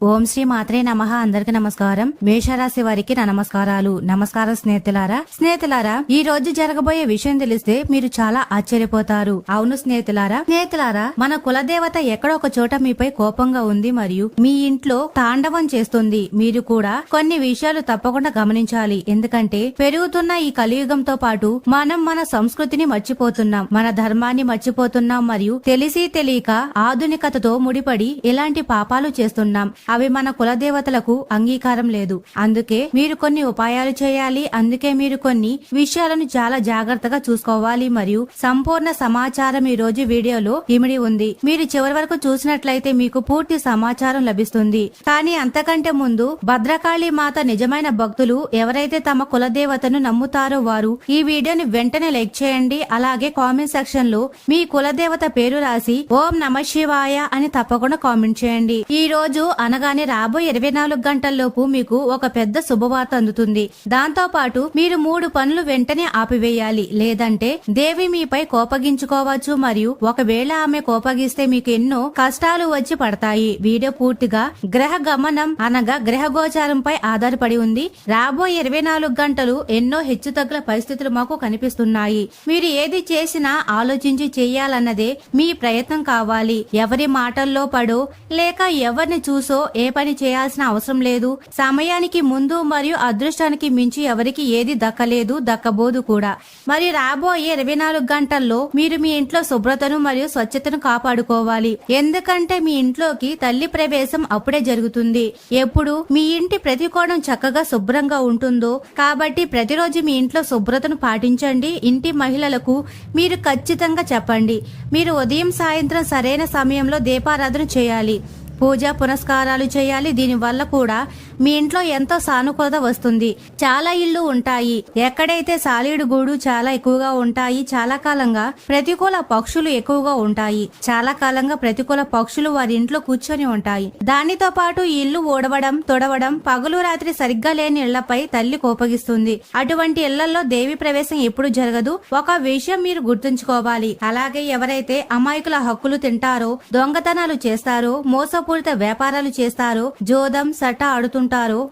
ఓం శ్రీ మాత్రే నమః. అందరికి నమస్కారం. మేషరాశి వారికి నా నమస్కారాలు. నమస్కారం స్నేహితులారా ఈ రోజు జరగబోయే విషయం తెలిస్తే మీరు చాలా ఆశ్చర్యపోతారు. అవును స్నేహితులారా మన కులదేవత ఎక్కడో ఒక చోట మీపై కోపంగా ఉంది మరియు మీ ఇంట్లో తాండవం చేస్తుంది. మీరు కూడా కొన్ని విషయాలు తప్పకుండా గమనించాలి. ఎందుకంటే పెరుగుతున్న ఈ కలియుగంతో పాటు మనం మన సంస్కృతిని మర్చిపోతున్నాం, మన ధర్మాన్ని మర్చిపోతున్నాం మరియు తెలిసి తెలియక ఆధునికతతో ముడిపడి ఇలాంటి పాపాలు చేస్తున్నాం. అవి మన కులదేవతలకు అంగీకారం లేదు. అందుకే మీరు కొన్ని ఉపాయాలు చేయాలి. అందుకే మీరు కొన్ని విషయాలను చాలా జాగ్రత్తగా చూసుకోవాలి మరియు సంపూర్ణ సమాచారం ఈ రోజు వీడియోలో ఇమిడి ఉంది. మీరు చివరి వరకు చూసినట్లయితే మీకు పూర్తి సమాచారం లభిస్తుంది. కానీ అంతకంటే ముందు భద్రకాళి మాత నిజమైన భక్తులు ఎవరైతే తమ కులదేవతను నమ్ముతారో వారు ఈ వీడియోని వెంటనే లైక్ చేయండి. అలాగే కామెంట్ సెక్షన్ లో మీ కులదేవత పేరు రాసి ఓం నమః శివాయ అని తప్పకుండా కామెంట్ చేయండి. ఈ రోజు అనగానే రాబోయే 24 గంటల్లోపు మీకు ఒక పెద్ద శుభవార్త అందుతుంది. దాంతో పాటు మీరు 3 పనులు వెంటనే ఆపివేయాలి, లేదంటే దేవి మీపై కోపగించుకోవచ్చు మరియు ఒకవేళ ఆమె కోపగిస్తే మీకు ఎన్నో కష్టాలు వచ్చి పడతాయి. వీడియో పూర్తిగా గ్రహ గమనం అనగా గ్రహ గోచారంపై ఆధారపడి ఉంది. రాబోయే 24 గంటలు ఎన్నో హెచ్చుతగ్గుల పరిస్థితులు మాకు కనిపిస్తున్నాయి. మీరు ఏది చేసినా ఆలోచించి చేయాలన్నదే మీ ప్రయత్నం కావాలి. ఎవరి మాటల్లో పడో లేక ఎవరిని చూసో ఏ పని చేయాల్సిన అవసరం లేదు. సమయానికి ముందు మరియు అదృష్టానికి మించి ఎవరికి ఏది దక్కలేదు, దక్కబోదు కూడా. మరి రాబోయే 24 గంటల్లో మీరు మీ ఇంట్లో శుభ్రతను మరియు స్వచ్ఛతను కాపాడుకోవాలి. ఎందుకంటే మీ ఇంట్లోకి తల్లి ప్రవేశం అప్పుడే జరుగుతుంది ఎప్పుడు మీ ఇంటి ప్రతి కోణం చక్కగా శుభ్రంగా ఉంటుందో. కాబట్టి ప్రతిరోజు మీ ఇంట్లో శుభ్రతను పాటించండి. ఇంటి మహిళలకు మీరు ఖచ్చితంగా చెప్పండి. మీరు ఉదయం సాయంత్రం సరైన సమయంలో దీపారాధన చేయాలి, పూజ పునస్కారాలు చేయాలి. దీని వల్ల కూడా మీ ఇంట్లో ఎంతో సానుకూలత వస్తుంది. చాలా ఇళ్లు ఉంటాయి ఎక్కడైతే సాలీడు గూడు చాలా ఎక్కువగా ఉంటాయి. చాలా కాలంగా ప్రతికూల పక్షులు ఎక్కువగా ఉంటాయి. చాలా కాలంగా ప్రతికూల పక్షులు వారి ఇంట్లో కూర్చొని ఉంటాయి. దానితో పాటు ఇల్లు ఊడవడం తొడవడం పగలు రాత్రి సరిగ్గా లేని ఇళ్లపై తల్లి కోపగిస్తుంది. అటువంటి ఇళ్లలో దేవి ప్రవేశం ఎప్పుడు జరగదు. ఒక విషయం మీరు గుర్తుంచుకోవాలి. అలాగే ఎవరైతే అమాయకుల హక్కులు తింటారో, దొంగతనాలు చేస్తారో, మోసపూరిత వ్యాపారాలు చేస్తారో, జోదం సట్ట ఆడుతుంటారో,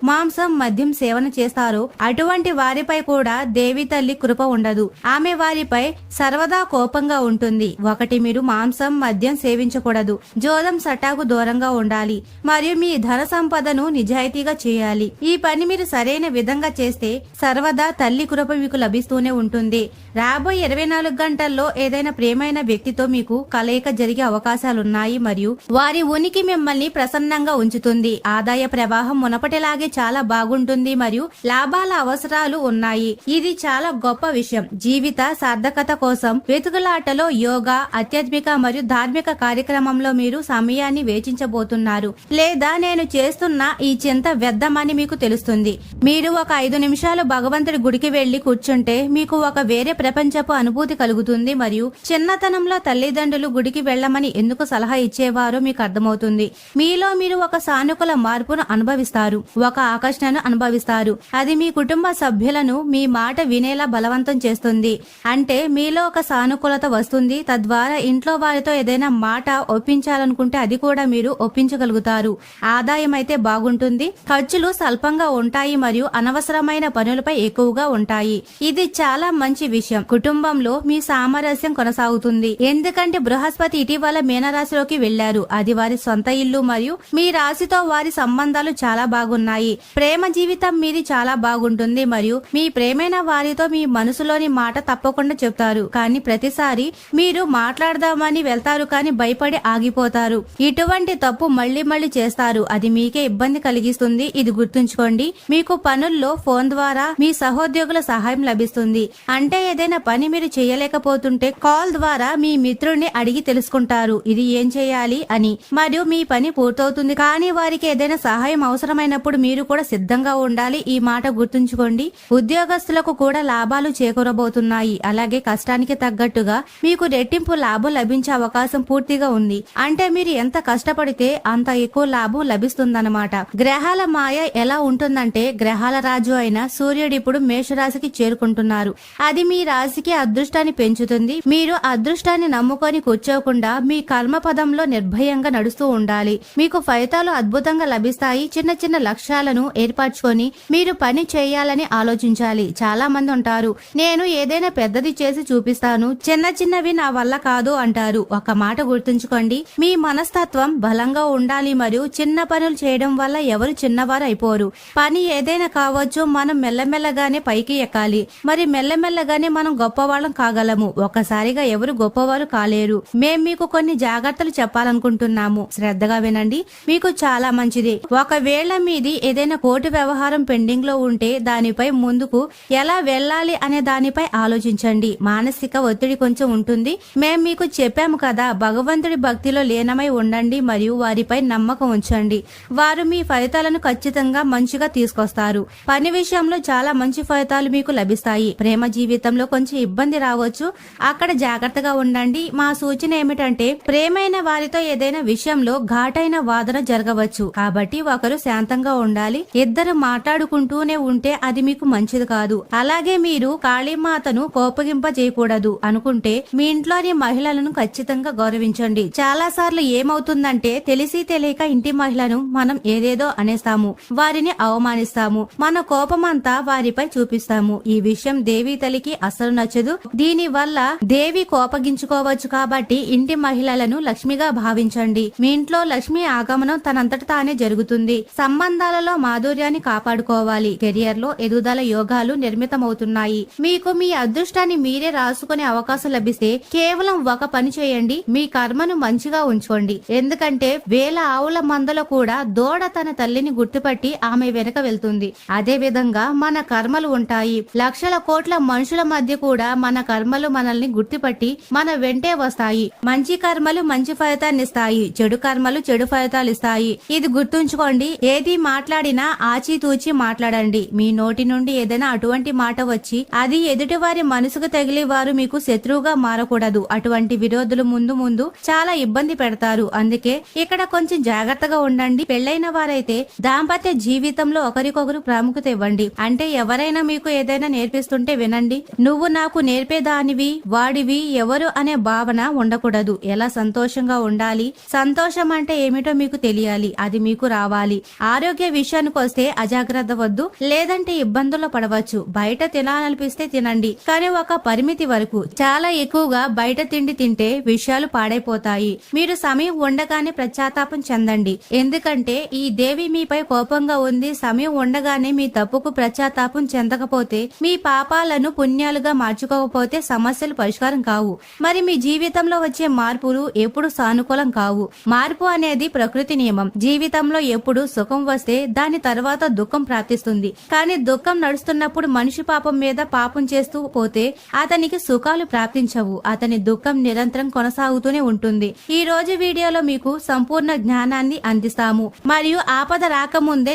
మాంసం మద్యం సేవన చేస్తారో అటువంటి వారిపై కూడా దేవి తల్లి కృప ఉండదు. ఆమె వారిపై సర్వదా కోపంగా ఉంటుంది. ఒకటి, మీరు మాంసం మద్యం సేవించకూడదు, జోదం సట్టాకు దూరంగా ఉండాలి మరియు మీ ధన సంపదను నిజాయితీగా చేయాలి. ఈ పని మీరు సరైన విధంగా చేస్తే సర్వదా తల్లి కృప మీకు లభిస్తూనే ఉంటుంది. రాబోయే 24 గంటల్లో ఏదైనా ప్రియమైన వ్యక్తితో మీకు కలయిక జరిగే అవకాశాలున్నాయి మరియు వారి ఉనికి మిమ్మల్ని ప్రసన్నంగా ఉంచుతుంది. ఆదాయ ప్రవాహం మునపటిలాగే చాలా బాగుంటుంది మరియు లాభాల అవసరాలు ఉన్నాయి. ఇది చాలా గొప్ప విషయం. జీవిత సార్థకత కోసం వెతుకులాటలో యోగా, ఆధ్యాత్మిక మరియు ధార్మిక కార్యక్రమంలో మీరు సమయాన్ని వేచించబోతున్నారు. లేదా నేను చేస్తున్న ఈ చింత వ్యర్థమని మీకు తెలుస్తుంది. మీరు ఒక 5 నిమిషాలు భగవంతుడి గుడికి వెళ్లి కూర్చుంటే మీకు ఒక వేరే ప్రపంచపు అనుభూతి కలుగుతుంది మరియు చిన్నతనంలో తల్లిదండ్రులు గుడికి వెళ్లమని ఎందుకు సలహా ఇచ్చేవారో మీకు అర్థమవుతుంది. మీలో మీరు ఒక సానుకూల మార్పును అనుభవిస్తారు, ఒక ఆకర్షణను అనుభవిస్తారు. అది మీ కుటుంబ సభ్యులను మీ మాట వినేలా బలవంతం చేస్తుంది. అంటే మీలో ఒక సానుకూలత వస్తుంది. తద్వారా ఇంట్లో వారితో ఏదైనా మాట ఒప్పించాలనుకుంటే అది కూడా మీరు ఒప్పించగలుగుతారు. ఆదాయం అయితే బాగుంటుంది, ఖర్చులు స్వల్పంగా ఉంటాయి మరియు అనవసరమైన పనులపై ఎక్కువగా ఉంటాయి. ఇది చాలా మంచి విషయం. కుటుంబంలో మీ సామరస్యం కొనసాగుతుంది. ఎందుకంటే బృహస్పతి ఇటీవల మీనరాశిలోకి వెళ్లారు. అది వారి సొంత ఇల్లు మరియు మీ రాశితో వారి సంబంధాలు చాలా బాగున్నాయి. ప్రేమ జీవితం మీది చాలా బాగుంటుంది మరియు మీ ప్రేమైన వారితో మీ మనసులోని మాట తప్పకుండా చెప్తారు. కానీ ప్రతిసారి మీరు మాట్లాడదామని వెళ్తారు కానీ భయపడి ఆగిపోతారు. ఇటువంటి తప్పు మళ్లీ మళ్లీ చేస్తారు. అది మీకే ఇబ్బంది కలిగిస్తుంది. ఇది గుర్తుంచుకోండి. మీకు పనుల్లో ఫోన్ ద్వారా మీ సహోద్యోగుల సహాయం లభిస్తుంది. అంటే ఏదైనా పని మీరు చేయలేకపోతుంటే కాల్ ద్వారా మీ మిత్రుడిని అడిగి తెలుసుకుంటారు ఇది ఏం చేయాలి అని మరియు మీ పని పూర్తవుతుంది. కానీ వారికి ఏదైనా సహాయం అవసరమైనప్పుడు మీరు కూడా సిద్ధంగా ఉండాలి. ఈ మాట గుర్తుంచుకోండి. ఉద్యోగస్తులకు కూడా లాభాలు చేకూరబోతున్నాయి. అలాగే కష్టానికి తగ్గట్టుగా మీకు రెట్టింపు లాభం లభించే అవకాశం పూర్తిగా ఉంది. అంటే మీరు ఎంత కష్టపడితే అంత ఎక్కువ లాభం లభిస్తుందన్నమాట. గ్రహాల మాయ ఎలా ఉంటుందంటే గ్రహాల రాజు అయిన సూర్యుడు ఇప్పుడు మేషరాశికి చేరుకుంటున్నారు. అది మీ రాశికి అదృష్టాన్ని పెంచుతుంది. మీరు అదృష్టాన్ని నమ్ముకొని కూర్చోకుండా మీ కర్మ పదంలో నిర్భయంగా నడుస్తూ ఉండాలి. ఉండాలి. మీకు ఫలితాలు అద్భుతంగా లభిస్తాయి. చిన్న చిన్న లక్ష్యాలను ఏర్పరచుకొని మీరు పని చేయాలని ఆలోచించాలి. చాలా మంది ఉంటారు, నేను ఏదైనా పెద్దది చేసి చూపిస్తాను, చిన్న చిన్నవి నా వల్ల కాదు అంటారు. ఒక మాట గుర్తుంచుకోండి, మీ మనస్తత్వం బలంగా ఉండాలి. మరియు చిన్న పనులు చేయడం వల్ల ఎవరు చిన్నవారు అయిపోరు. పని ఏదైనా కావచ్చు, మనం మెల్లమెల్లగానే పైకి ఎక్కాలి. మరి మెల్లమెల్లగానే మనం గొప్పవాళ్ళం కాగలము. ఒక్కసారిగా ఎవరు గొప్పవారు కాలేరు. మేం మీకు కొన్ని జాగ్రత్తలు చెప్పాలనుకుంటున్నాము, శ్రద్ధగా వినండి, మీకు చాలా మంచిది. ఒకవేళ మీది ఏదైనా కోర్టు వ్యవహారం పెండింగ్ లో ఉంటే దానిపై ముందుకు ఎలా వెళ్ళాలి అనే దానిపై ఆలోచించండి. మానసిక ఒత్తిడి కొంచెం ఉంటుంది. మేం మీకు చెప్పాము కదా, భగవంతుడి భక్తిలో లీనమై ఉండండి మరియు వారిపై నమ్మకం ఉంచండి. వారు మీ ఫలితాలను ఖచ్చితంగా మంచిగా తీసుకొస్తారు. పని విషయంలో చాలా మంచి ఫలితాలు మీకు లభిస్తాయి. ప్రేమ జీవితంలో కొంచెం ఇబ్బంది రావచ్చు, అక్కడ జాగ్రత్తగా ఉండండి. మా సూచన ఏమిటంటే, ప్రేమైన వారితో ఏదైనా విషయంలో ఘాటైన వాదన జరగవచ్చు, కాబట్టి ఒకరు శాంతంగా ఉండాలి. ఇద్దరు మాట్లాడుకుంటూనే ఉంటే అది మీకు మంచిది కాదు. అలాగే మీరు కాళీమాతను కోపగింప చేయకూడదు అనుకుంటే మీ ఇంట్లోని మహిళలను ఖచ్చితంగా గౌరవించండి. చాలా సార్లు ఏమవుతుందంటే, తెలిసి తెలియక ఇంటి మహిళను మనం ఏదేదో అనేస్తాము, వారిని అవమానిస్తాము, మన కోపమంతా వారిపై చూపిస్తాము. ఈ విషయం దేవి తల్లికి అసలు నచ్చదు. దీని వల్ల దేవి కోపగించుకోవచ్చు. కాబట్టి ఇంటి మహిళలను లక్ష్మిగా భావించండి. మీ ఇంట్లో లక్ష్మి ఆగమనం తనంతట తానే జరుగుతుంది. సంబంధాలలో మాధుర్యాన్ని కాపాడుకోవాలి. కెరియర్ లో ఎదుగుదల యోగాలు నిర్మితమవుతున్నాయి. మీకు మీ అదృష్టాన్ని మీరే రాసుకునే అవకాశం లభిస్తే కేవలం ఒక పని చేయండి, మీ కర్మను మంచిగా ఉంచుకోండి. ఎందుకంటే వేల ఆవుల మందలో కూడా దూడ తన తల్లిని గుర్తుపట్టి ఆమె వెనక వెళ్తుంది. అదే విధంగా మన కర్మలు ఉంటాయి. లక్షల కోట్ల మనుషుల మధ్య కూడా మన కర్మలు మనల్ని గుర్తుపట్టి మన వెంటే వస్తాయి. మంచి కర్మలు మంచి ఫలితాన్ని ఇస్తాయి, చెడు కర్మలు చెడు ఫలితాలు ఇస్తాయి. ఇది గుర్తుంచుకోండి. ఏది మాట్లాడినా ఆచితూచి మాట్లాడండి. మీ నోటి నుండి ఏదైనా అటువంటి మాట వచ్చి అది ఎదుటి వారి మనసుకు తగిలి వారు మీకు శత్రువుగా మారకూడదు. అటువంటి విరోధులు ముందు ముందు చాలా ఇబ్బంది పెడతారు. అందుకే ఇక్కడ కొంచెం జాగ్రత్తగా ఉండండి. పెళ్లైన వారైతే దాంపత్య జీవితంలో ఒకరికొకరు ప్రాముఖ్యత ఇవ్వండి. అంటే ఎవరైనా మీకు ఏదైనా నేర్పిస్తుంటే వినండి. నువ్వు నాకు నేర్పేదానివి, వాడివి ఎవరు అనే భావన ఉండకూడదు. ఎలా సంతోషంగా ఉండాలి, సంతోషం అంటే ఏమిటో మీకు తెలియాలి, అది మీకు రావాలి. ఆరోగ్య విషయానికి వస్తే అజాగ్రత్త వద్దు, లేదంటే ఇబ్బందుల్లో పడవచ్చు. బయట తినాలనిపిస్తే తినండి, కానీ ఒక పరిమితి వరకు. చాలా ఎక్కువగా బయట తిండి తింటే విషయాలు పాడైపోతాయి. మీరు సమయం ఉండగానే పశ్చాత్తాపం చెందండి. ఎందుకంటే ఈ దేవి మీపై కోపంగా ఉంది. సమయం ఉండగానే మీ తప్పుకు పశ్చాత్తాపం చెందకపోతే, మీ పాపాలను పుణ్యాలుగా మార్చుకోకపోతే సమస్యలు పరిష్కారం కావు. మరి మీ జీవితంలో వచ్చే మార్పులు ఎప్పుడు సానుకూలం కావు. మార్పు అనేది ప్రకృతి నియమం. జీవితంలో ఎప్పుడు సుఖం వస్తే దాని తర్వాత దుఃఖం ప్రాప్తిస్తుంది. కానీ దుఃఖం నడుస్తున్నప్పుడు మనిషి పాపం మీద పాపం చేస్తూ పోతే అతనికి సుఖాలు ప్రాప్తించవు. అతని దుఃఖం నిరంతరం కొనసాగుతూనే ఉంటుంది. ఈ రోజు వీడియోలో మీకు సంపూర్ణ జ్ఞానాన్ని అందిస్తాము మరియు ఆపద రాకముందే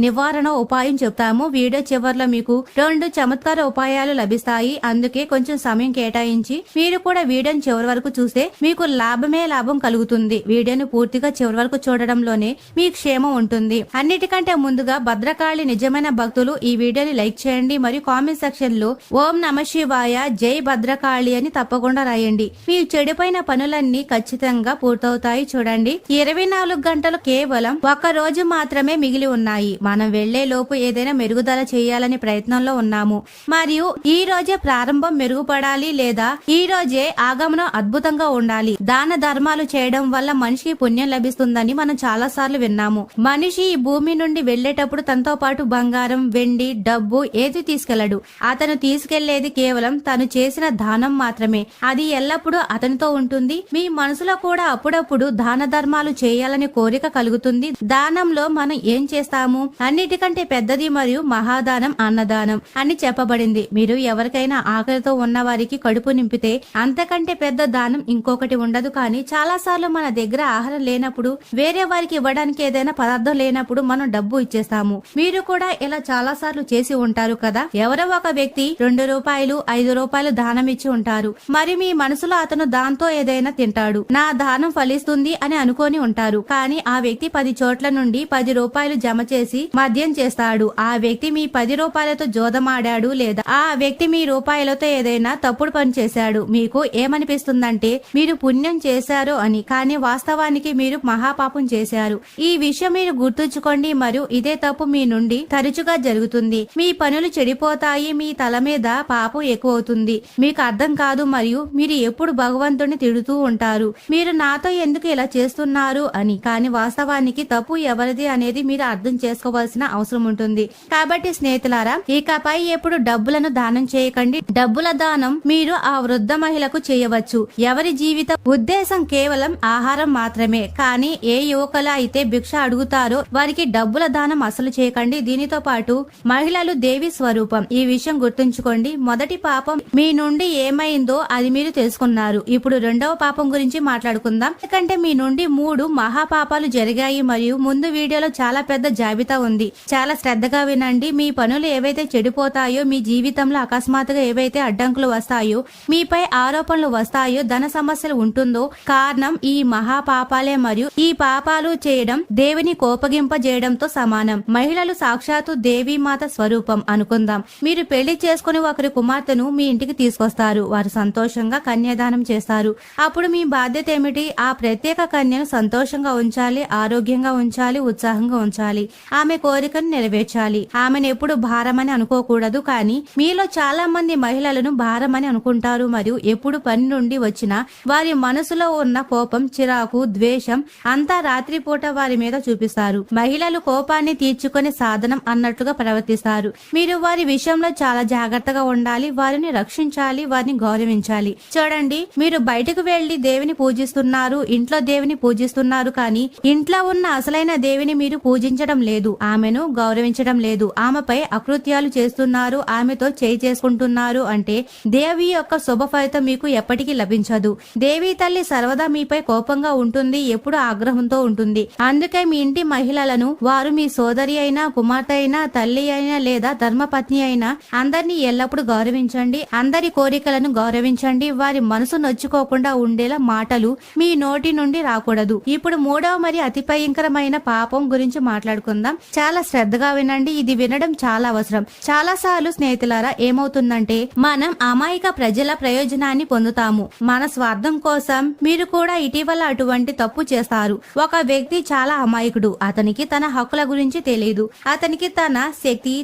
నివారణ ఉపాయం చెప్తాము. వీడియో చివర్లో మీకు 2 చమత్కార ఉపాయాలు లభిస్తాయి. అందుకే కొంచెం సమయం కేటాయించి మీరు కూడా వీడియోని చివరి వరకు చూస్తే మీకు లాభమే లాభం కలుగుతుంది. వీడియోని పూర్తిగా చివరి వరకు చూడడంలోనే మీ క్షేమం ఉంటుంది. అన్నిటికంటే ముందుగా భద్రకాళి నిజమైన భక్తులు ఈ వీడియోని లైక్ చేయండి మరియు కామెంట్ సెక్షన్ లో ఓం నమ శివాయ జై భద్రకాళి అని తప్పకుండా రాయండి. మీ చెడిపోయిన పనులన్నీ ఖచ్చితంగా పూర్తవుతాయి. చూడండి, 24 గంటలు కేవలం ఒక రోజు మాత్రమే మిగిలి ఉన్నాయి. మనం వెళ్లే లోపు ఏదైనా మెరుగుదల చేయాలని ప్రయత్నంలో ఉన్నాము మరియు ఈ రోజే ప్రారంభం మెరుగుపడాలి లేదా ఈ రోజే ఆగమనం అద్భుతంగా ఉండాలి. దాన ధర్మాలు చేయడం వల్ల మనిషికి పుణ్యం లభిస్తుందని మనం చాలా సార్లు విన్నాము. మనిషి ఈ భూమి నుండి వెళ్లేటప్పుడు తనతో పాటు బంగారం, వెండి, డబ్బు ఏది తీసుకెళ్లడు. అతను తీసుకెళ్లేది కేవలం తను చేసిన దానం మాత్రమే. అది ఎల్లప్పుడూ అతనితో ఉంటుంది. మీ మనసులో కూడా అప్పుడప్పుడు దాన ధర్మాలు చేయాలని కోరిక కలుగుతుంది. దానంలో మనం ఏం చేస్తాము? అన్నిటికంటే పెద్దది మరియు మహాదానం అన్నదానం అని చెప్పబడింది. మీరు ఎవరికైనా ఆకలితో ఉన్న వారికి కడుపు నింపితే అంతకంటే పెద్ద దానం ఇంకొకటి ఉండదు. కానీ చాలా సార్లు మన దగ్గర ఆహారం లేనప్పుడు, వేరే వారికి ఇవ్వడానికి ఏదైనా పదార్థం లేనప్పుడు మనం డబ్బు ఇచ్చేస్తాము. మీరు కూడా ఇలా చాలా సార్లు చేసి ఉంటారు కదా. ఎవరో ఒక వ్యక్తి 2 రూపాయలు 5 రూపాయలు దానం ఇచ్చి ఉంటారు. మరి మీ మనసులో అతను దాంతో ఏదైనా తింటాడు, నా దానం ఫలిస్తుంది అని అనుకొని ఉంటారు. కానీ ఆ వ్యక్తి 10 చోట్ల నుండి 10 రూపాయలు జమ చేసి మద్యం చేస్తాడు. ఆ వ్యక్తి మీ 10 రూపాయలతో జోదమాడాడు లేదా ఆ వ్యక్తి మీ రూపాయలతో ఏదైనా తప్పుడు పని చేశాడు. మీకు ఏమనిపిస్తుందంటే మీరు పుణ్యం చేశారో అని, కానీ వాస్తవానికి మీరు మహాపాపం చేశారు. ఈ విషయం మీరు గుర్తుంచుకోండి మరియు ఇదే తప్పు మీ నుండి తరచుగా జరుగుతుంది. మీ పనులు చెడిపోతాయి, మీ తల మీద పాపం ఎక్కువ అవుతుంది. మీకు అర్థం కాదు మరియు మీరు ఎప్పుడు భగవంతుడిని తిడుతూ ఉంటారు, మీరు నాతో ఎందుకు ఇలా చేస్తున్నారు అని. కానీ వాస్తవానికి తప్పు ఎవరిది అనేది మీరు అర్థం చేసుకోవాల్సిన అవసరం ఉంటుంది. కాబట్టి స్నేహితులారా, ఇకపై ఎప్పుడు డబ్బులను దానం చేయకండి. డబ్బుల దానం మీరు ఆ వృద్ధ మహిళకు చేయవచ్చు. ఎవరి జీవిత ఉద్దేశం కేవలం ఆహారం మాత్రమే. కానీ ఏ యువకులు అయితే భిక్ష అడుగుతారో వారికి డబ్బుల దానం అసలు చేయకండి. దీనితో పాటు మహిళలు దేవి స్వరూపం, ఈ విషయం గుర్తుంచుకోండి. మొదటి పాపం మీ నుండి ఏమైందో అది మీరు తెలుసుకున్నారు. ఇప్పుడు రెండవ పాపం గురించి మాట్లాడుకుందాం. ఎందుకంటే మీ నుండి 3 మహాపాపాలు జరిగాయి మరియు ముందు వీడియోలో చాలా పెద్ద జాబితా ఉంది. చాలా శ్రద్ధగా వినండి. మీ పనులు ఏవైతే చెడిపోతాయో, మీ జీవితంలో అకస్మాత్తుగా ఏవైతే అడ్డంకులు వస్తాయో, మీపై ఆరోపణలు వస్తాయో, ధన సమస్యలు ఉంటుందో కారణం ఈ మహాపాపాలే. మరియు ఈ పాపాలు చేయడం దేవిని కోపగింపజేయడంతో సమానం. మహిళలు సాక్షాత్తు దేవీమాత స్వరూపం అనుకుందాం. మీరు పెళ్లి చేసుకుని ఒకరి కుమార్తెను మీ ఇంటికి తీసుకొస్తారు. వారు సంతోషంగా కన్యాదానం చేస్తారు. అప్పుడు మీ బాధ్యత ఏమిటి? ఆ ప్రత్యేక కన్యను సంతోషంగా ఉంచాలి, ఆరోగ్యంగా ఉంచాలి, ఉత్సాహంగా ఉంచాలి. ఆమె కోరికను నెరవేర్చాలి. ఆమెను ఎప్పుడు భారమని అనుకోకూడదు. కానీ మీలో చాలా మంది మహిళలను భారమని అనుకుంటారు మరియు ఎప్పుడు పని నుండి వచ్చినా వారి మనసులో ఉన్న కోపం, చిరాకు, ద్వేషం అంతా రాత్రిపూట వారి మీద చూపిస్తారు. మహిళలు కోపాన్ని తీర్చుకునే సాధనం అన్నట్లుగా ప్రవర్తిస్తారు. మీరు వారి విషయంలో చాలా జాగ్రత్తగా ఉండాలి. వారిని రక్షించాలి, వారిని గౌరవించాలి. చూడండి, మీరు బయటకు వెళ్లి దేవిని పూజిస్తున్నారు, ఇంట్లో దేవిని పూజిస్తున్నారు, కానీ ఇంట్లో ఉన్న అసలైన దేవిని మీరు పూజించడం లేదు, ఆమెను గౌరవించడం లేదు, ఆమెపై అకృత్యాలు చేస్తున్నారు, ఆమెతో చేయి చేసుకుంటున్నారు అంటే దేవి యొక్క శుభ ఫలితం మీకు ఎప్పటికీ లభించదు. దేవి తల్లి సర్వదా మీపై కోపంగా ఉంటుంది, ఎప్పుడు ఆగ్రహంతో ఉంటుంది. అందుకే మీ ఇంటి మహిళలను, వారు మీ సోదరి అయినా, కుమార్తె అయినా, తల్లి అయినా లేదా ధర్మపత్ని అయినా, అందరినీ ఎల్లప్పుడూ గౌరవించండి. అందరి కోరికలను గౌరవించండి. వారి మనసు నొచ్చుకోకుండా ఉండేలా మాటలు మీ నోటి నుండి రాకూడదు. ఇప్పుడు 3వ మరియు అతి భయంకరమైన పాపం గురించి మాట్లాడుకుందాం. చాలా శ్రద్ధగా వినండి. ఇది వినడం చాలా అవసరం. చాలా సార్లు స్నేహితులారా ఏమవుతుందంటే, మనం అమాయక ప్రజల ప్రయోజనాన్ని పొందుతాము మన స్వార్థం కోసం. మీరు కూడా ఇటీవల అటువంటి తప్పు చేస్తారు. ఒక వ్యక్తి చాలా అమాయకుడు. అతనికి తన హక్కుల గురించి తెలియదు. అతనికి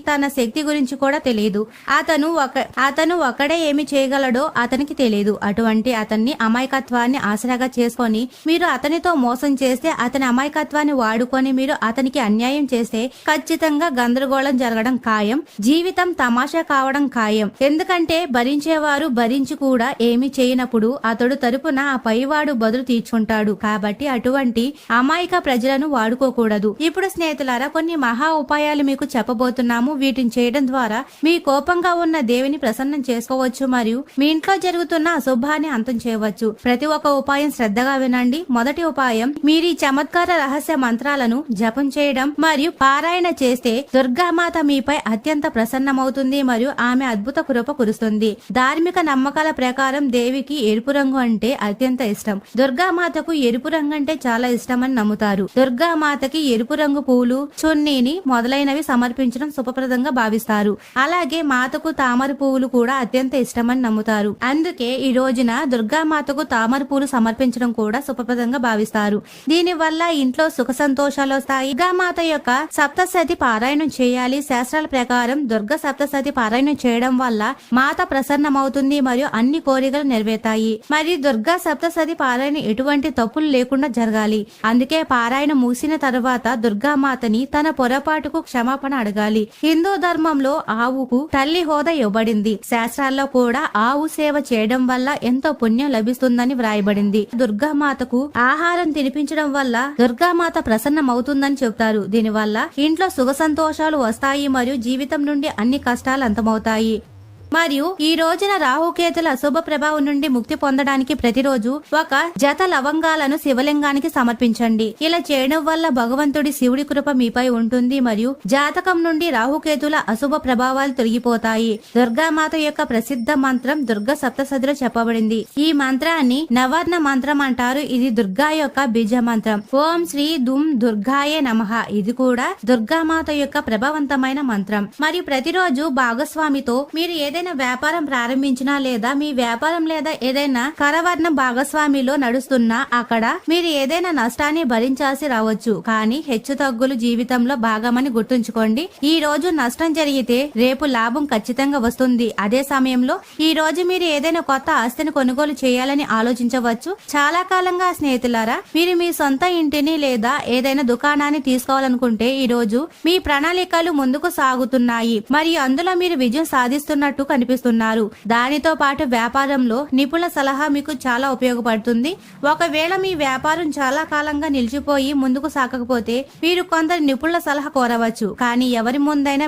తన శక్తి గురించి కూడా తెలియదు. అతను ఒకడే ఏమి చేయగలడో అతనికి తెలియదు. అటువంటి అతన్ని అమాయకత్వాన్ని ఆసరాగా చేసుకొని మీరు అతనితో మోసం చేస్తే, అతని అమాయకత్వాన్ని వాడుకొని మీరు అతనికి అన్యాయం చేస్తే ఖచ్చితంగా గందరగోళం జరగడం ఖాయం. జీవితం తమాషా కావడం ఖాయం. ఎందుకంటే భరించేవారు భరించి కూడా ఏమి చేయనప్పుడు అతడు తరపున ఆ పైవాడు బదులు తీర్చుకుంటాడు. కాబట్టి అటువంటి అమాయక ప్రజలను వాడుకోకూడదు. ఇప్పుడు స్నేహితులారా, కొన్ని మహా ఉపాయాలు మీకు చెప్పబోతున్నాము. వీటిని చేయడం ద్వారా మీ కోపంగా ఉన్న దేవిని ప్రసన్నం చేసుకోవచ్చు మరియు మీ ఇంట్లో జరుగుతున్న అశుభాన్ని అంతం చేయవచ్చు. ప్రతి ఒక్క ఉపాయం శ్రద్ధగా వినండి. మొదటి ఉపాయం, మీరు ఈ చమత్కార రహస్య మంత్రాలను జపం చేయడం మరియు పారాయణ చేస్తే దుర్గామాత మీపై అత్యంత ప్రసన్నమవుతుంది మరియు ఆమె అద్భుత కృప కురుస్తుంది. ధార్మిక నమ్మకాల ప్రకారం దేవికి ఎరుపు రంగు అంటే అత్యంత ఇష్టం. దుర్గామాతకు ఎరుపు రంగు అంటే చాలా ఇష్టమని నమ్ముతారు. దుర్గామాతకి ఎరుపు రంగు పూలు, చున్నీని మొదలైనవి సమర్పించడం శుభప్రదంగా భావిస్తారు. అలాగే మాతకు తామర పువ్వులు కూడా అత్యంత ఇష్టమని నమ్ముతారు. అందుకే ఈ రోజున దుర్గామాతకు తామర పూలు సమర్పించడం కూడా శుభప్రదంగా భావిస్తారు. దీని వల్ల ఇంట్లో సుఖ సంతోషాలు వస్తాయి. దుర్గామాత యొక్క సప్తశతి పారాయణం చేయాలి. శాస్త్రాల ప్రకారం దుర్గా సప్తశతి పారాయణం చేయడం వల్ల మాత ప్రసన్నమవుతుంది మరియు అన్ని కోరికలు నెరవేరుతాయి. మరి దుర్గా సప్తశతి పారాయణ ఎటువంటి తప్పులు లేకుండా జరగాలి. అందుకే పారాయణ ముగిసిన తర్వాత దుర్గామాతని తన పొరపాటుకు క్షమాపణ అడగాలి. హిందూ ధర్మంలో ఆవుకు తల్లి హోదా ఇవ్వబడింది. శాస్త్రాల్లో కూడా ఆవు సేవ చేయడం వల్ల ఎంతో పుణ్యం లభిస్తుందని వ్రాయబడింది. దుర్గామాతకు ఆహారం తినిపించడం వల్ల దుర్గామాత ప్రసన్నమవుతుందని చెబుతారు. దీనివల్ల ఇంట్లో సుఖ సంతోషాలు వస్తాయి మరియు జీవితం నుండి అన్ని కష్టాలు అంతమవుతాయి. మరియు ఈ రోజున రాహుకేతుల అశుభ ప్రభావం నుండి ముక్తి పొందడానికి ప్రతిరోజు ఒక జత లవంగాలను శివలింగానికి సమర్పించండి. ఇలా చేయడం వల్ల భగవంతుడి శివుడి కృప మీపై ఉంటుంది మరియు జాతకం నుండి రాహుకేతుల అశుభ ప్రభావాలు తొలగిపోతాయి. దుర్గామాత యొక్క ప్రసిద్ధ మంత్రం దుర్గా సప్తశతిలో చెప్పబడింది. ఈ మంత్రాన్ని నవర్ణ మంత్రం అంటారు. ఇది దుర్గా యొక్క బీజ మంత్రం. ఓం శ్రీ దుమ్ దుర్గాయే నమః. ఇది కూడా దుర్గామాత యొక్క ప్రభావవంతమైన మంత్రం. మరియు ప్రతిరోజు భాగస్వామితో మీరు ఏదైనా వ్యాపారం ప్రారంభించినా లేదా మీ వ్యాపారం లేదా ఏదైనా కరవర్ణ భాగస్వామిలో నడుస్తున్నా అక్కడ మీరు ఏదైనా నష్టాన్ని భరించాల్సి రావచ్చు. కానీ హెచ్చు తగ్గులు జీవితంలో భాగమని గుర్తుంచుకోండి. ఈ రోజు నష్టం జరిగితే రేపు లాభం ఖచ్చితంగా వస్తుంది. అదే సమయంలో ఈ రోజు మీరు ఏదైనా కొత్త ఆస్తిని కొనుగోలు చేయాలని ఆలోచించవచ్చు. చాలా కాలంగా స్నేహితులారా మీరు మీ సొంత ఇంటిని లేదా ఏదైనా దుకాణాన్ని తీసుకోవాలనుకుంటే ఈ రోజు మీ ప్రణాళికలు ముందుకు సాగుతున్నాయి మరియు అందులో మీరు విజయం సాధిస్తున్నట్టు కనిపిస్తున్నారు. దానితో పాటు వ్యాపారంలో నిపుణుల సలహా మీకు చాలా ఉపయోగపడుతుంది. ఒకవేళ మీ వ్యాపారం చాలా కాలంగా నిలిచిపోయి ముందుకు సాగకపోతే మీరు కొందరు నిపుణుల సలహా కోరవచ్చు. కానీ ఎవరి ముందైనా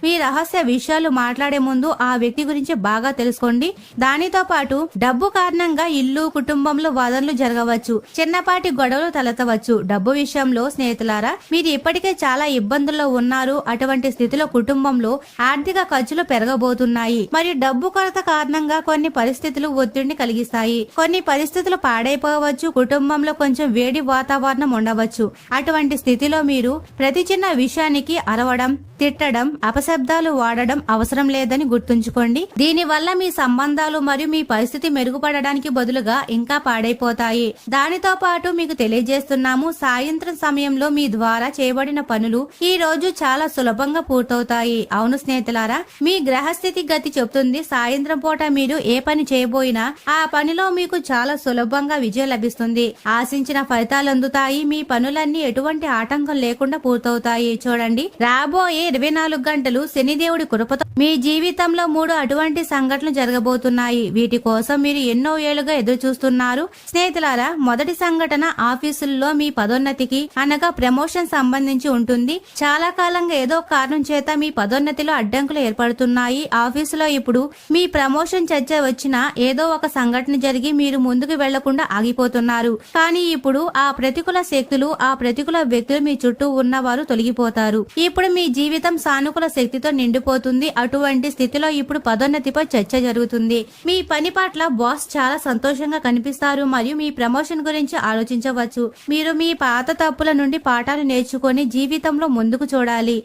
మీ రహస్య విషయాలు మాట్లాడే ముందు ఆ వ్యక్తి గురించి బాగా తెలుసుకోండి. దానితో పాటు డబ్బు కారణంగా ఇల్లు కుటుంబంలో వాదనలు జరగవచ్చు. చిన్నపాటి గొడవలు తలెత్తవచ్చు. డబ్బు విషయంలో స్నేహితులారా మీరు ఇప్పటికే చాలా ఇబ్బందుల్లో ఉన్నారు. అటువంటి స్థితిలో కుటుంబంలో ఆర్థిక ఖర్చులు పెరగబోతున్నాయి మరియు డబ్బు కొరత కారణంగా కొన్ని పరిస్థితులు ఒత్తిడిని కలిగిస్తాయి. కొన్ని పరిస్థితులు పాడైపోవచ్చు. కుటుంబంలో కొంచెం వేడి వాతావరణం ఉండవచ్చు. అటువంటి స్థితిలో మీరు ప్రతి చిన్న విషయానికి అరవడం, తిట్టడం, అపశబ్దాలు వాడడం అవసరం లేదని గుర్తుంచుకోండి. దీనివల్ల మీ సంబంధాలు మరియు మీ పరిస్థితి మెరుగుపడడానికి బదులుగా ఇంకా పాడైపోతాయి. దానితో పాటు మీకు తెలియజేస్తున్నాము, సాయంత్రం సమయంలో మీ ద్వారా చేయబడిన పనులు ఈ రోజు చాలా సులభంగా పూర్తవుతాయి. అవును స్నేహితులారా, మీ గ్రహస్థితి గతి చెప్తుంది సాయంత్రం పూట మీరు ఏ పని చేయబోయినా ఆ పనిలో మీకు చాలా సులభంగా విజయం లభిస్తుంది. ఆశించిన ఫలితాలు అందుతాయి. మీ పనులన్నీ ఎటువంటి ఆటంకం లేకుండా పూర్తవుతాయి. చూడండి, రాబోయే 24 గంటలు శనిదేవుడి కృపతో మీ జీవితంలో 3 అటువంటి సంఘటనలు జరగబోతున్నాయి. వీటి కోసం మీరు ఎన్నో ఏళ్లుగా ఎదురు చూస్తున్నారు. స్నేహితులారా, మొదటి సంఘటన ఆఫీసుల్లో మీ పదోన్నతికి అనగా ప్రమోషన్ సంబంధించి ఉంటుంది. చాలా కాలంగా ఏదో కారణం చేత మీ పదోన్నతిలో అడ్డంకులు ఏర్పడుతున్నాయి. ఆఫీసులో ఇప్పుడు మీ ప్రమోషన్ చర్చ వచ్చినా ఏదో ఒక సంఘటన జరిగి మీరు ముందుకు వెళ్లకుండా ఆగిపోతున్నారు. కానీ ఇప్పుడు ఆ ప్రతికూల శక్తులు, ఆ ప్రతికూల వ్యక్తులు మీ చుట్టూ ఉన్నవారు తొలగిపోతారు. ఇప్పుడు మీ జీవితం సానుకూల శక్తితో నిండిపోతుంది. అటువంటి స్థితిలో ఇప్పుడు పదోన్నతిపై చర్చ జరుగుతుంది. మీ పని పట్ల బాస్ చాలా సంతోషంగా కనిపిస్తారు మరియు మీ ప్రమోషన్ గురించి ఆలోచించవచ్చు. మీరు మీ పాత తప్పుల నుండి పాఠాలు నేర్చుకొని జీవితంలో ముందుకు చూడాలి.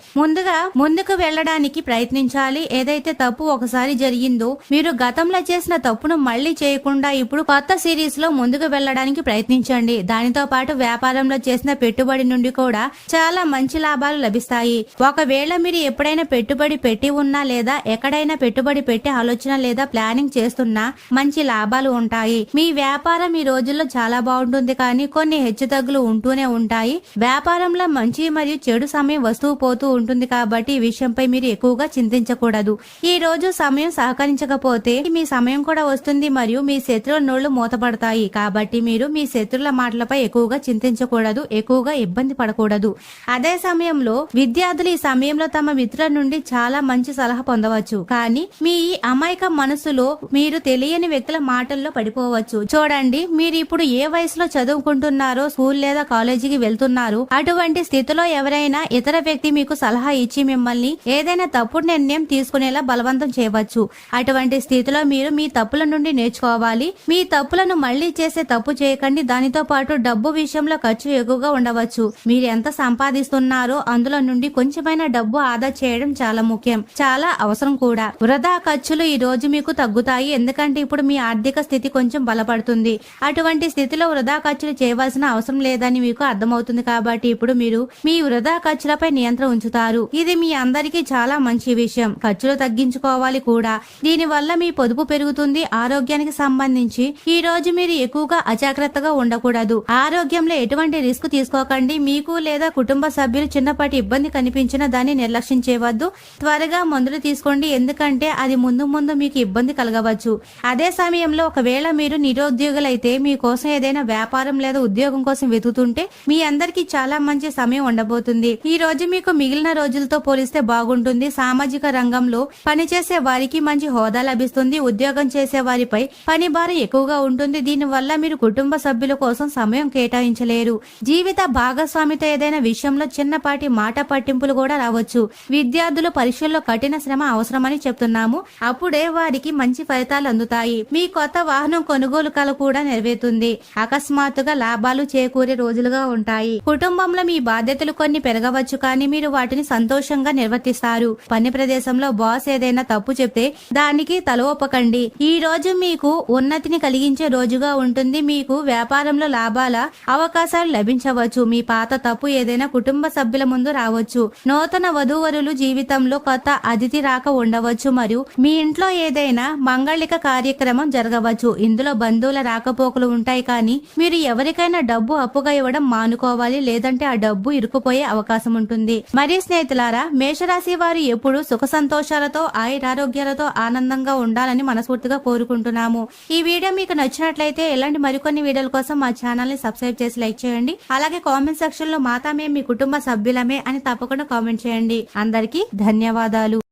ముందుకు వెళ్లడానికి ప్రయత్నించాలి. ఏదైతే తప్పు ఒకసారి జరిగిందో మీరు గతంలో చేసిన తప్పును మళ్లీ చేయకుండా ఇప్పుడు కొత్త సిరీస్ లో ముందుకు వెళ్లడానికి ప్రయత్నించండి. దానితో పాటు వ్యాపారంలో చేసిన పెట్టుబడి నుండి కూడా చాలా మంచి లాభాలు లభిస్తాయి. ఒకవేళ మీరు ఎప్పుడైనా పెట్టుబడి పెట్టి ఉన్నా లేదా ఎక్కడైనా పెట్టుబడి పెట్టే ఆలోచన లేదా ప్లానింగ్ చేస్తున్నా మంచి లాభాలు ఉంటాయి. మీ వ్యాపారం ఈ రోజుల్లో చాలా బాగుంటుంది. కానీ కొన్ని హెచ్చుతగ్గులు ఉంటూనే ఉంటాయి. వ్యాపారంలో మంచి మరియు చెడు సమయం వస్తూ పోతూ ఉంటుంది. కాబట్టి ఈ విషయంపై మీరు ఎక్కువగా చింతించకూడదు. ఈ రోజు సమయం సహకరించకపోతే మీ సమయం కూడా వస్తుంది మరియు మీ శత్రువుల నోళ్లు మూతపడతాయి. కాబట్టి మీరు మీ శత్రువుల మాటలపై ఎక్కువగా చింతించకూడదు, ఎక్కువగా ఇబ్బంది పడకూడదు. అదే సమయంలో విద్యార్థులు ఈ సమయంలో తమ మిత్రుల నుండి చాలా మంచి సలహా పొందవచ్చు. కానీ మీ ఈ అమాయక మనసులో మీరు తెలియని వ్యక్తుల మాటల్లో పడిపోవచ్చు. చూడండి, మీరు ఇప్పుడు ఏ వయసులో చదువుకుంటున్నారో, స్కూల్ లేదా కాలేజీకి వెళ్తున్నారు. అటువంటి స్థితిలో ఎవరైనా ఇతర వ్యక్తి మీకు సలహా ఇచ్చి మిమ్మల్ని ఏదైనా తప్పుడు నిర్ణయం తీసుకునేలా బలవంతం చేయవచ్చు. అటువంటి స్థితిలో మీరు మీ తప్పుల నుండి నేర్చుకోవాలి. మీ తప్పులను మళ్లీ చేసే తప్పు చేయకండి. దానితో పాటు డబ్బు విషయంలో ఖర్చు ఎక్కువగా ఉండవచ్చు. మీరు ఎంత సంపాదిస్తున్నారో అందులో నుండి కొంచెమైనా డబ్బు ఆదా చేయడం చాలా ముఖ్యం, చాలా అవసరం కూడా. వృధా ఖర్చులు ఈ రోజు మీకు తగ్గుతాయి. ఎందుకంటే ఇప్పుడు మీ ఆర్థిక స్థితి కొంచెం బలపడుతుంది. అటువంటి స్థితిలో వృధా ఖర్చులు చేయవలసిన అవసరం లేదని మీకు అర్థమవుతుంది. కాబట్టి ఇప్పుడు మీరు మీ వృధా ఖర్చులపై నియంత్రణ ఉంచుతారు. ఇది మీ అందరికీ చాలా మంచి విషయం. ఖర్చులు తగ్గించుకోవాలి కూడా. దీని వల్ల మీ పొదుపు పెరుగుతుంది. ఆరోగ్యానికి సంబంధించి ఈ రోజు మీరు ఎక్కువగా అజాగ్రత్తగా ఉండకూడదు. ఆరోగ్యంలో ఎటువంటి రిస్క్ తీసుకోకండి. మీకు లేదా కుటుంబ సభ్యులు చిన్నపాటి ఇబ్బంది కనిపించినా దాన్ని నిర్లక్ష్యం చేయవద్దు. త్వరగా మందులు తీసుకోండి. ఎందుకంటే అది ముందు మీకు ఇబ్బంది కలగవచ్చు. అదే సమయంలో ఒకవేళ మీరు నిరుద్యోగులైతే మీకోసం ఏదైనా వ్యాపారం లేదా ఉద్యోగం కోసం వెతుకుతుంటే మీ అందరికీ చాలా మంచి సమయం ఉండబోతుంది. ఈ రోజు మీకు మిగిలిన రోజులతో పోలిస్తే బాగుంటుంది. సామాజిక రంగంలో పనిచేసే వారికి మంచి హోదా లభిస్తుంది. ఉద్యోగం చేసే వారిపై పని భారం ఎక్కువగా ఉంటుంది. దీని వల్ల మీరు కుటుంబ సభ్యుల కోసం సమయం కేటాయించలేరు. జీవిత భాగస్వామితో ఏదైనా విషయంలో చిన్నపాటి మాట పట్టింపులు కూడా రావచ్చు. విద్యార్థులు పరీక్షల్లో కఠిన శ్రమ అవసరమని చెప్తున్నాము. అప్పుడే వారికి మంచి ఫలితాలు అందుతాయి. మీ కొత్త వాహనం కొనుగోలు కల కూడా నెరవేరుతుంది. అకస్మాత్తుగా లాభాలు చేకూరే రోజులుగా ఉంటాయి. కుటుంబంలో మీ బాధ్యతలు కొన్ని పెరగవచ్చు, కానీ మీరు వాటిని సంతోషంగా నిర్వర్తిస్తారు. పని ప్రదేశంలో బాస్ ఏదైనా తప్పు చెప్తే దానికి తల ఒప్పకండి. ఈ రోజు మీకు ఉన్నతిని కలిగించే రోజుగా ఉంటుంది. మీకు వ్యాపారంలో లాభాల అవకాశాలు లభించవచ్చు. మీ పాత తప్పు ఏదైనా కుటుంబ సభ్యుల ముందు రావచ్చు. నూతన వధూవరులు జీవితంలో కొత్త అతిథి రాక ఉండవచ్చు. మరియు మీ ఇంట్లో ఏదైనా మంగళిక కార్యక్రమం జరగవచ్చు. ఇందులో బంధువుల రాకపోకలు ఉంటాయి. కానీ మీరు ఎవరికైనా డబ్బు అప్పుగా ఇవ్వడం మానుకోవాలి, లేదంటే ఆ డబ్బు ఇరుక్కుపోయే అవకాశం ఉంటుంది. మరి స్నేహితులారా, మేషరాశి వారు ఎప్పుడు సుఖ సంతోషాలతో ఆయురారోగ్యాలతో ఆనందంగా ఉండాలని మనస్ఫూర్తిగా కోరుకుంటున్నాము. ఈ వీడియో మీకు నచ్చినట్లయితే ఇలాంటి మరికొన్ని వీడియోల కోసం మా ఛానల్ ని సబ్స్క్రైబ్ చేసి లైక్ చేయండి. అలాగే కామెంట్ సెక్షన్ లో మాతామే మీ కుటుంబ సభ్యులమే అని తప్పకుండా కామెంట్ చేయండి. అందరికీ ధన్యవాదాలు.